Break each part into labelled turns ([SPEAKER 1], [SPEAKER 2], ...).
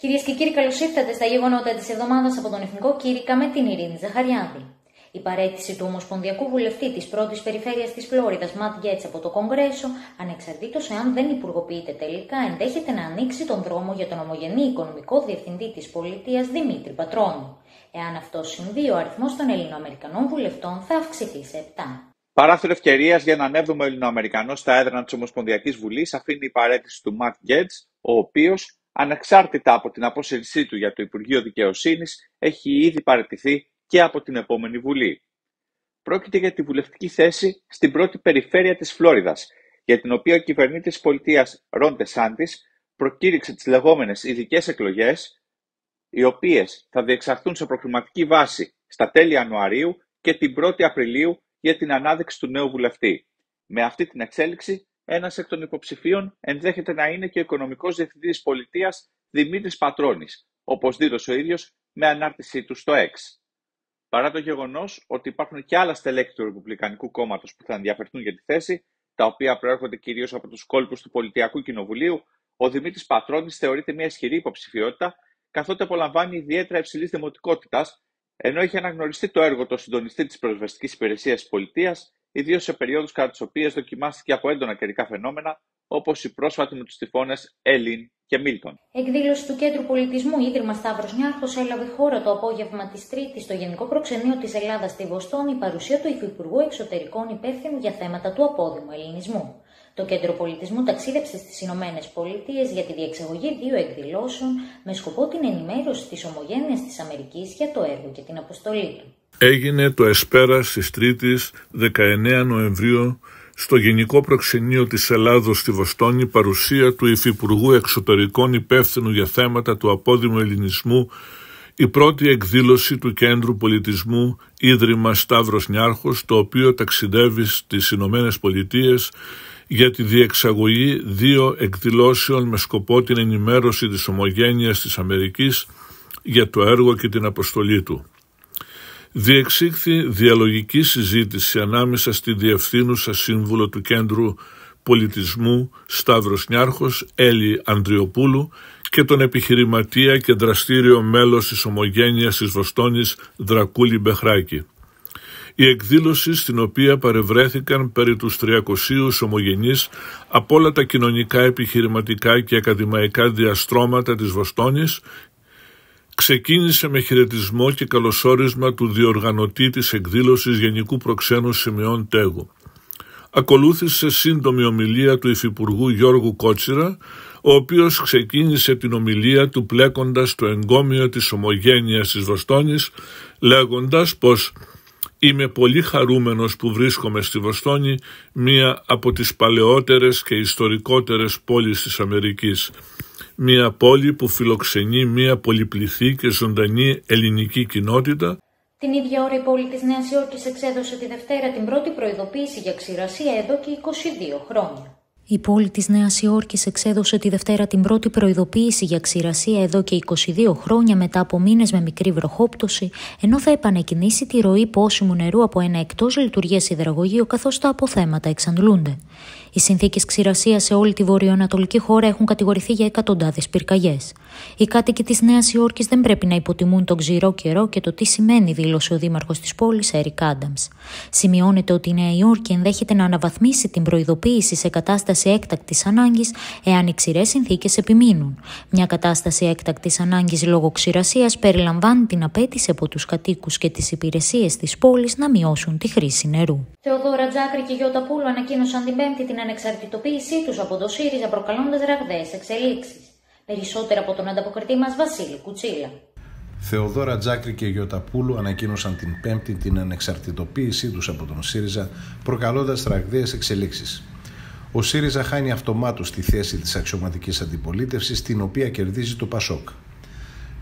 [SPEAKER 1] Κυρίες και κύριοι, καλώς ήρθατε στα γεγονότα της εβδομάδας από τον Εθνικό Κήρυκα με την Ειρήνη Ζαχαριάδη. Η παραίτηση του Ομοσπονδιακού Βουλευτή της πρώτης Περιφέρειας της Φλόριδας, Ματ Γκέτς, από το Κογκρέσο, ανεξαρτήτως εάν δεν υπουργοποιείται τελικά, ενδέχεται να ανοίξει τον δρόμο για τον ομογενή οικονομικό διευθυντή της πολιτείας, Δημήτρη Πατρώνη. Εάν αυτό συμβεί, ο αριθμός των Ελληνοαμερικανών βουλευτών θα αυξηθεί σε 7.
[SPEAKER 2] Παράθυρο ευκαιρίας για έναν 7ο Ελληνοαμερικανό στα έδρανα της Ομοσπονδιακής Βουλής αφήνει η παραίτηση του Ματ Γκέτς, ο οποίος, ανεξάρτητα από την απόσυρσή του για το Υπουργείο Δικαιοσύνης, έχει ήδη παραιτηθεί και από την επόμενη Βουλή. Πρόκειται για τη βουλευτική θέση στην πρώτη περιφέρεια της Φλόριδας, για την οποία ο κυβερνήτης της πολιτείας Ρον Ντεσάντις προκήρυξε τις λεγόμενες ειδικές εκλογές, οι οποίες θα διεξαχθούν σε προκριματική βάση στα τέλη Ιανουαρίου και την 1η Απριλίου για την ανάδειξη του νέου βουλευτή. Με αυτή την εξέλιξη, ένας εκ των υποψηφίων ενδέχεται να είναι και ο οικονομικός διευθυντής της πολιτείας Δημήτρης Πατρώνης, όπως δήλωσε ο ίδιος με ανάρτησή του στο X. Παρά το γεγονός ότι υπάρχουν και άλλα στελέχη του Ρεπουμπλικανικού Κόμματος που θα ενδιαφερθούν για τη θέση, τα οποία προέρχονται κυρίως από τους κόλπους του Πολιτιακού Κοινοβουλίου, ο Δημήτρης Πατρώνης θεωρείται μια ισχυρή υποψηφιότητα, καθότι απολαμβάνει ιδιαίτερα υψηλής δημοτικότητας, ενώ έχει αναγνωριστεί το έργο του συντονιστή της πυροσβεστικής υπηρεσίας της πολιτείας, ιδίως σε περιόδους κατά τις οποίες δοκιμάστηκε από έντονα καιρικά φαινόμενα, όπως η πρόσφατη με τους τυφώνες Έλιν και Μίλτον.
[SPEAKER 1] Εκδήλωση του Κέντρου Πολιτισμού Ίδρυμα Σταύρος Νιάρχος έλαβε χώρα το απόγευμα της Τρίτης στο Γενικό Προξενείο της Ελλάδας στη Βοστόνη, η παρουσία του Υφυπουργού Εξωτερικών υπεύθυνου για θέματα του απόδημου ελληνισμού. Το Κέντρο Πολιτισμού ταξίδεψε στις Ηνωμένες Πολιτείες για τη διεξαγωγή 2 εκδηλώσεων με σκοπό την ενημέρωση της ομογένειας της Αμερικής για το έργο και την αποστολή του.
[SPEAKER 3] Έγινε το εσπέρας της Τρίτης 19 Νοεμβρίου στο Γενικό Προξενείο της Ελλάδος στη Βοστόνη, παρουσία του Υφυπουργού Εξωτερικών υπεύθυνου για θέματα του απόδημου ελληνισμού, η πρώτη εκδήλωση του Κέντρου Πολιτισμού Ίδρυμα Σταύρος Νιάρχος, το οποίο ταξιδεύει στις Ηνωμένες Πολιτείες για τη διεξαγωγή 2 εκδηλώσεων με σκοπό την ενημέρωση της ομογένειας της Αμερικής για το έργο και την αποστολή του. Διεξήχθη διαλογική συζήτηση ανάμεσα στη Διευθύνουσα Σύμβουλο του Κέντρου Πολιτισμού Σταύρος Νιάρχος, Έλλη Ανδριοπούλου, και τον επιχειρηματία και δραστήριο μέλος της Ομογένειας της Βοστόνης Δρακούλη Μπεχράκη. Η εκδήλωση, στην οποία παρευρέθηκαν περί τους 300 ομογενείς από όλα τα κοινωνικά, επιχειρηματικά και ακαδημαϊκά διαστρώματα της Βοστόνης, ξεκίνησε με χαιρετισμό και καλωσόρισμα του διοργανωτή της εκδήλωσης Γενικού Προξένου Σιμεών Τέγου. Ακολούθησε σύντομη ομιλία του Υφυπουργού Γιώργου Κότσιρα, ο οποίος ξεκίνησε την ομιλία του πλέκοντας το εγκόμιο της ομογένειας της Βοστόνης, λέγοντας πως «Είμαι πολύ χαρούμενος που βρίσκομαι στη Βοστόνη, μία από τις παλαιότερες και ιστορικότερες πόλεις της Αμερικής. Μία πόλη που φιλοξενεί μία πολυπληθή και ζωντανή ελληνική κοινότητα».
[SPEAKER 1] Την ίδια ώρα η πόλη της Νέας Υόρκης εξέδωσε τη Δευτέρα την πρώτη προειδοποίηση για ξηρασία εδώ και 22 χρόνια.
[SPEAKER 4] Η πόλη της Νέας Υόρκης εξέδωσε τη Δευτέρα την πρώτη προειδοποίηση για ξηρασία εδώ και 22 χρόνια μετά από μήνες με μικρή βροχόπτωση, ενώ θα επανεκκινήσει τη ροή πόσιμου νερού από ένα εκτός λειτουργίας υδραγωγείο, καθώς τα αποθέματα εξαντλούνται. Οι συνθήκες ξηρασίας σε όλη τη βορειοανατολική χώρα έχουν κατηγορηθεί για εκατοντάδες πυρκαγιές. Οι κάτοικοι της Νέας Υόρκης δεν πρέπει να υποτιμούν τον ξηρό καιρό και το τι σημαίνει, δήλωσε ο δήμαρχος της πόλης, Έρικ Άνταμς. Σημειώνεται ότι η Νέα Υόρκη ενδέχεται να αναβαθμίσει την προειδοποίηση σε κατάσταση έκτακτης ανάγκης εάν οι ξηρές συνθήκες επιμείνουν. Μια κατάσταση έκτακτης ανάγκης λόγω ξηρασίας περιλαμβάνει την απέτηση από τους κατοίκους και τις υπηρεσίες της πόλης να μειώσουν τη χρήση νερού.
[SPEAKER 1] Θεοδόρα Τζάκρη και Γιώτα Πούλου ανακοίνωσαν την Πέμπτη την ανεξαρτητοποίησή τους από το ΣΥΡΙΖΑ, προκαλώντας ραγδαίες εξελίξεις. Περισσότερα από τον ανταποκριτή μας Βασίλη Κουτσίλα.
[SPEAKER 5] Θεοδόρα Τζάκρη και Γιώτα Πούλου ανακοίνωσαν την Πέμπτη την ανεξαρτητοποίησή τους από τον ΣΥΡΙΖΑ, προκαλώντας ραγδαίες εξελίξεις. Ο ΣΥΡΙΖΑ χάνει αυτομάτως τη θέση της αξιωματικής αντιπολίτευσης, την οποία κερδίζει το ΠΑΣΟΚ.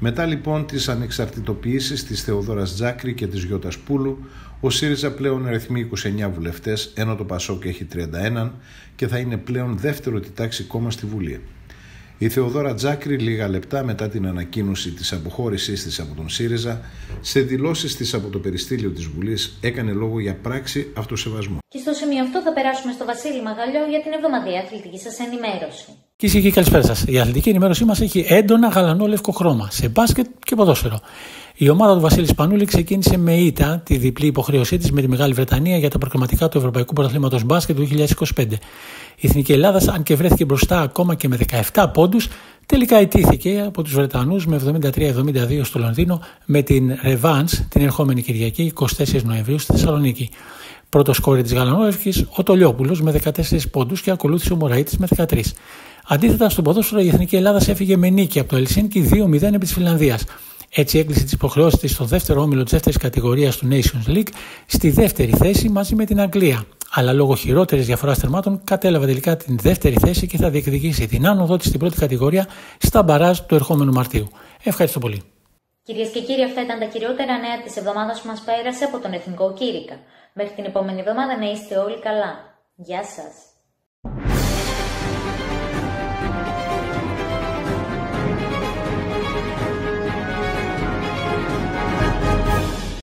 [SPEAKER 5] Μετά λοιπόν τις ανεξαρτητοποιήσεις της Θεοδόρας Τζάκρη και της Γιώτας Πούλου, ο ΣΥΡΙΖΑ πλέον αριθμεί 29 βουλευτές, ενώ το ΠΑΣΟΚ έχει 31 και θα είναι πλέον δεύτερο τη τάξη κόμμα στη Βουλή. Η Θεοδόρα Τζάκρη, λίγα λεπτά μετά την ανακοίνωση της αποχώρησής της από τον ΣΥΡΙΖΑ, σε δηλώσεις της από το περιστήλιο της Βουλής έκανε λόγο για πράξη αυτοσεβασμού.
[SPEAKER 1] Και στο σημείο αυτό θα περάσουμε στο Βασίλη Μαγαλιό για την εβδομαδιαία αθλητική σας ενημέρωση.
[SPEAKER 6] Κυρίες και κύριοι, καλησπέρα σας. Η αθλητική ενημέρωσή μας έχει έντονα γαλανό-λευκό χρώμα σε μπάσκετ και ποδόσφαιρο. Η ομάδα του Βασίλη Σπανούλη ξεκίνησε με ήττα τη διπλή υποχρέωσή της με τη Μεγάλη Βρετανία για τα προκριματικά του Ευρωπαϊκού Πρωταθλήματος Μπάσκετ του 2025. Η Εθνική Ελλάδα, αν και βρέθηκε μπροστά ακόμα και με 17 πόντους, τελικά ιτήθηκε από τους Βρετανούς με 73-72 στο Λονδίνο με την Revanche την ερχόμενη Κυριακή 24 Νοεμβρίου στη Θεσσαλονίκη. Πρώτο σκόρερ της Γαλανόλευκης ο Τολιόπουλος με 14 πόντους και ακολούθησε ο Μωραΐτης με 13. Αντίθετα, στον ποδόσφαιρο η Εθνική Ελλάδα έφυγε με νίκη από το Ελσίνκι 2-0 επί της Φινλανδίας. Έτσι έκλεισε τις υποχρεώσεις της στο δεύτερο όμιλο της δεύτερης κατηγορίας του Nations League στη δεύτερη θέση μαζί με την Αγγλία. Αλλά λόγω χειρότερης διαφοράς τερμάτων κατέλαβε τελικά την δεύτερη θέση και θα διεκδικήσει την άνοδο της στην πρώτη κατηγορία στα μπαράζ του ερχόμενου Μαρτίου. Ευχαριστώ πολύ.
[SPEAKER 1] Κυρίες και κύριοι, αυτά ήταν τα κυριότερα νέα της εβδομάδας που μας πέρασε από τον Εθνικό Κήρυκα. Μέχρι την επόμενη εβδομάδα να είστε όλοι καλά. Γεια σας.